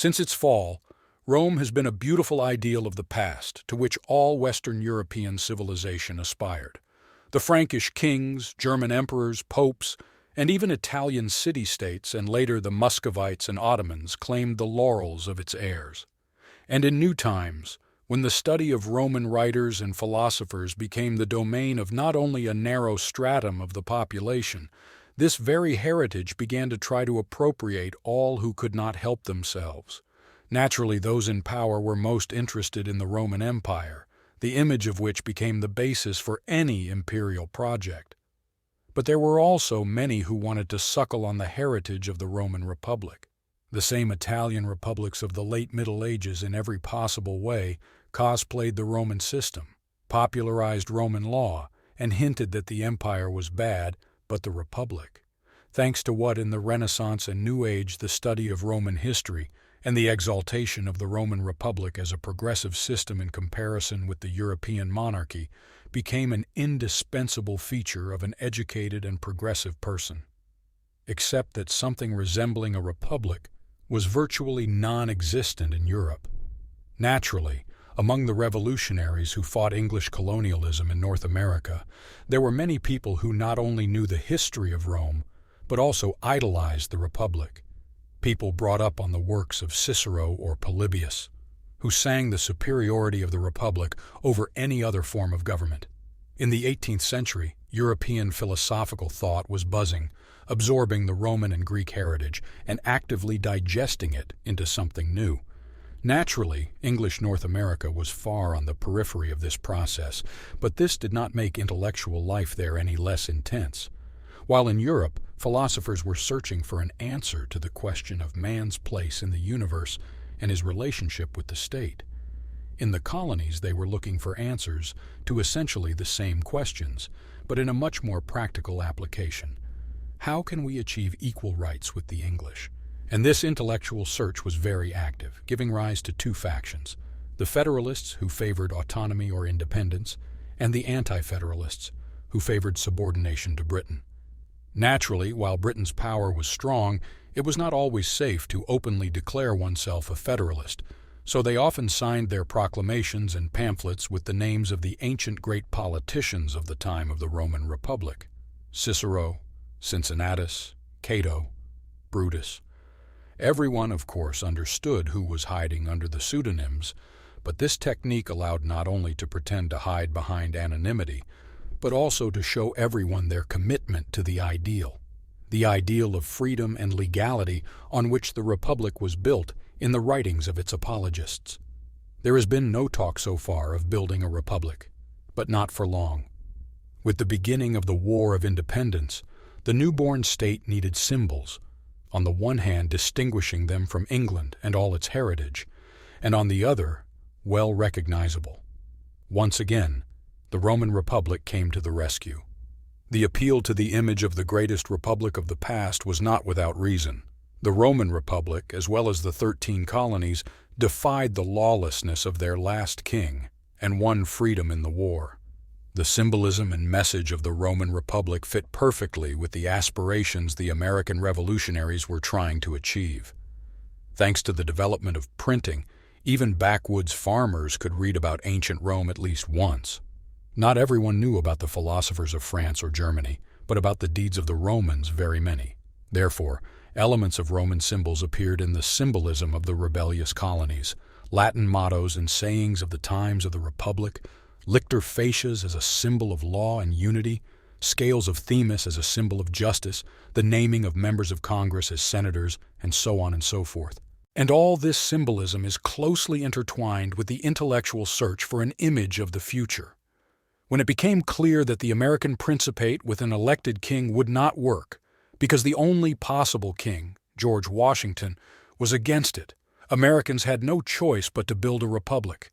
Since its fall, Rome has been a beautiful ideal of the past to which all Western European civilization aspired. The Frankish kings, German emperors, popes, and even Italian city-states and later the Muscovites and Ottomans claimed the laurels of its heirs. And in new times, when the study of Roman writers and philosophers became the domain of not only a narrow stratum of the population, this very heritage began to try to appropriate all who could not help themselves. Naturally, those in power were most interested in the Roman Empire, the image of which became the basis for any imperial project. But there were also many who wanted to suckle on the heritage of the Roman Republic. The same Italian republics of the late Middle Ages in every possible way cosplayed the Roman system, popularized Roman law, and hinted that the empire was bad, but the republic. Thanks to what in the Renaissance and New Age the study of Roman history and the exaltation of the Roman Republic as a progressive system in comparison with the European monarchy became an indispensable feature of an educated and progressive person. Except that something resembling a republic was virtually non-existent in Europe. Naturally, among the revolutionaries who fought English colonialism in North America, there were many people who not only knew the history of Rome, but also idolized the Republic. People brought up on the works of Cicero or Polybius, who sang the superiority of the Republic over any other form of government. In the 18th century, European philosophical thought was buzzing, absorbing the Roman and Greek heritage and actively digesting it into something new. Naturally, English North America was far on the periphery of this process, but this did not make intellectual life there any less intense. While in Europe, philosophers were searching for an answer to the question of man's place in the universe and his relationship with the state. In the colonies, they were looking for answers to essentially the same questions, but in a much more practical application. How can we achieve equal rights with the English? And this intellectual search was very active, giving rise to two factions: the Federalists, who favored autonomy or independence, and the Anti-Federalists, who favored subordination to Britain. Naturally, while Britain's power was strong, it was not always safe to openly declare oneself a Federalist, so they often signed their proclamations and pamphlets with the names of the ancient great politicians of the time of the Roman Republic: Cicero, Cincinnatus, Cato, Brutus. Everyone, of course, understood who was hiding under the pseudonyms, but this technique allowed not only to pretend to hide behind anonymity, but also to show everyone their commitment to the ideal of freedom and legality on which the Republic was built in the writings of its apologists. There has been no talk so far of building a republic, but not for long. With the beginning of the War of Independence, the newborn state needed symbols, on the one hand distinguishing them from England and all its heritage, and on the other, well recognizable. Once again, the Roman Republic came to the rescue. The appeal to the image of the greatest republic of the past was not without reason. The Roman Republic, as well as the 13 colonies, defied the lawlessness of their last king and won freedom in the war. The symbolism and message of the Roman Republic fit perfectly with the aspirations the American revolutionaries were trying to achieve. Thanks to the development of printing, even backwoods farmers could read about ancient Rome at least once. Not everyone knew about the philosophers of France or Germany, but about the deeds of the Romans very many. Therefore, elements of Roman symbols appeared in the symbolism of the rebellious colonies: Latin mottos and sayings of the times of the Republic, lictor fascias as a symbol of law and unity, scales of Themis as a symbol of justice, the naming of members of Congress as senators, and so on and so forth. And all this symbolism is closely intertwined with the intellectual search for an image of the future. When it became clear that the American Principate with an elected king would not work, because the only possible king, George Washington, was against it, Americans had no choice but to build a republic.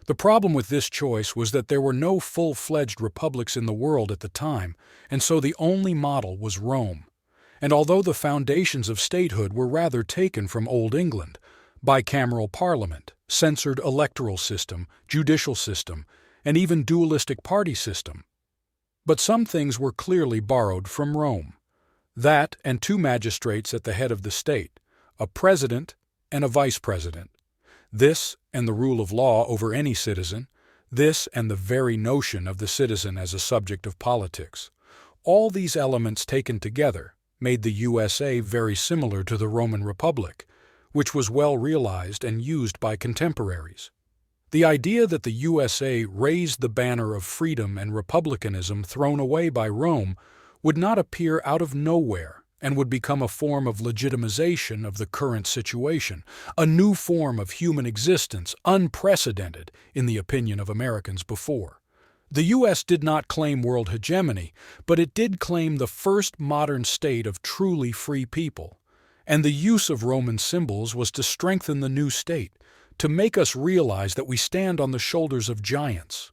The problem with this choice was that there were no full-fledged republics in the world at the time, and so the only model was Rome. And although the foundations of statehood were rather taken from Old England, bicameral parliament, censored electoral system, judicial system, and even dualistic party system, but some things were clearly borrowed from Rome. That and 2 magistrates at the head of the state, a president and a vice president. This and the rule of law over any citizen, this and the very notion of the citizen as a subject of politics. All these elements taken together made the USA very similar to the Roman Republic, which was well realized and used by contemporaries. The idea that the USA raised the banner of freedom and republicanism thrown away by Rome would not appear out of nowhere and would become a form of legitimization of the current situation, a new form of human existence unprecedented in the opinion of Americans before. The U.S. did not claim world hegemony, but it did claim the first modern state of truly free people. And the use of Roman symbols was to strengthen the new state, to make us realize that we stand on the shoulders of giants.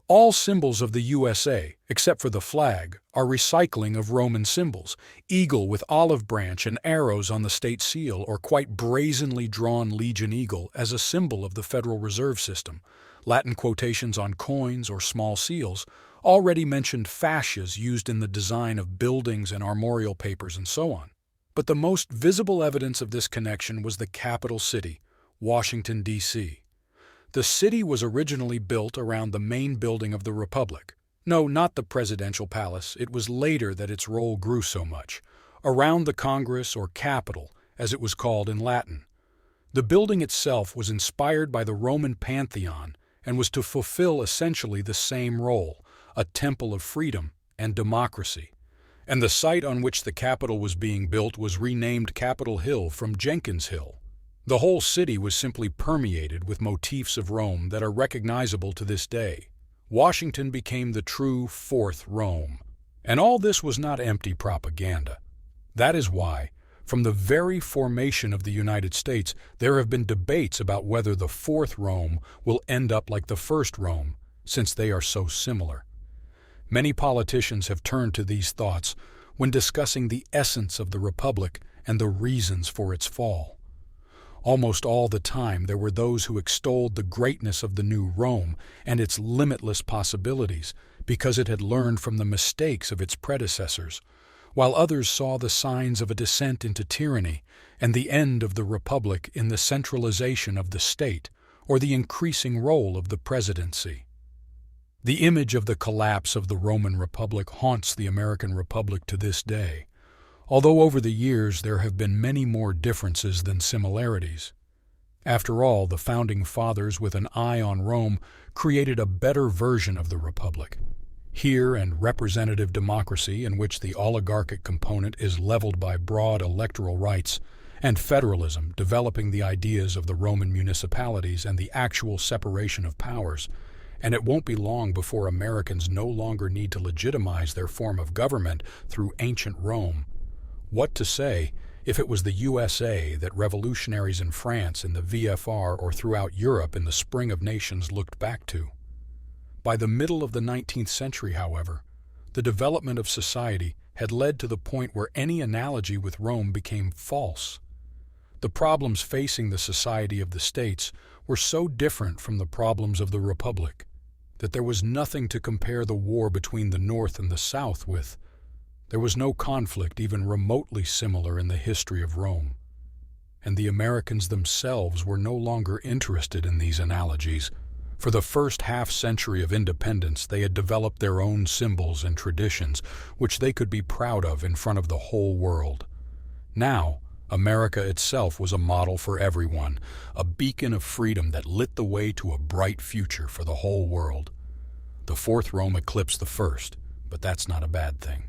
All symbols of the USA, except for the flag, are recycling of Roman symbols, eagle with olive branch and arrows on the state seal, or quite brazenly drawn legion eagle as a symbol of the Federal Reserve System, Latin quotations on coins or small seals, already mentioned fascias used in the design of buildings and armorial papers and so on. But the most visible evidence of this connection was the capital city, Washington, D.C. The city was originally built around the main building of the Republic. No, not the presidential palace, it was later that its role grew so much. Around the Congress, or Capitol, as it was called in Latin. The building itself was inspired by the Roman Pantheon and was to fulfill essentially the same role, a temple of freedom and democracy. And the site on which the Capitol was being built was renamed Capitol Hill from Jenkins Hill. The whole city was simply permeated with motifs of Rome that are recognizable to this day. Washington became the true Fourth Rome. And all this was not empty propaganda. That is why, from the very formation of the United States, there have been debates about whether the Fourth Rome will end up like the First Rome, since they are so similar. Many politicians have turned to these thoughts when discussing the essence of the Republic and the reasons for its fall. Almost all the time there were those who extolled the greatness of the new Rome and its limitless possibilities because it had learned from the mistakes of its predecessors, while others saw the signs of a descent into tyranny and the end of the Republic in the centralization of the state or the increasing role of the presidency. The image of the collapse of the Roman Republic haunts the American Republic to this day, although over the years there have been many more differences than similarities. After all, the Founding Fathers, with an eye on Rome, created a better version of the Republic. Here, and representative democracy, in which the oligarchic component is leveled by broad electoral rights, and federalism, developing the ideas of the Roman municipalities and the actual separation of powers. And it won't be long before Americans no longer need to legitimize their form of government through ancient Rome. What to say if it was the USA that revolutionaries in France, in the VFR, or throughout Europe in the Spring of Nations looked back to? By the middle of the 19th century, however, the development of society had led to the point where any analogy with Rome became false. The problems facing the society of the states were so different from the problems of the Republic that there was nothing to compare the war between the North and the South with. There was no conflict even remotely similar in the history of Rome. And the Americans themselves were no longer interested in these analogies. For the first half-century of independence, they had developed their own symbols and traditions, which they could be proud of in front of the whole world. Now, America itself was a model for everyone, a beacon of freedom that lit the way to a bright future for the whole world. The Fourth Rome eclipsed the First, but that's not a bad thing.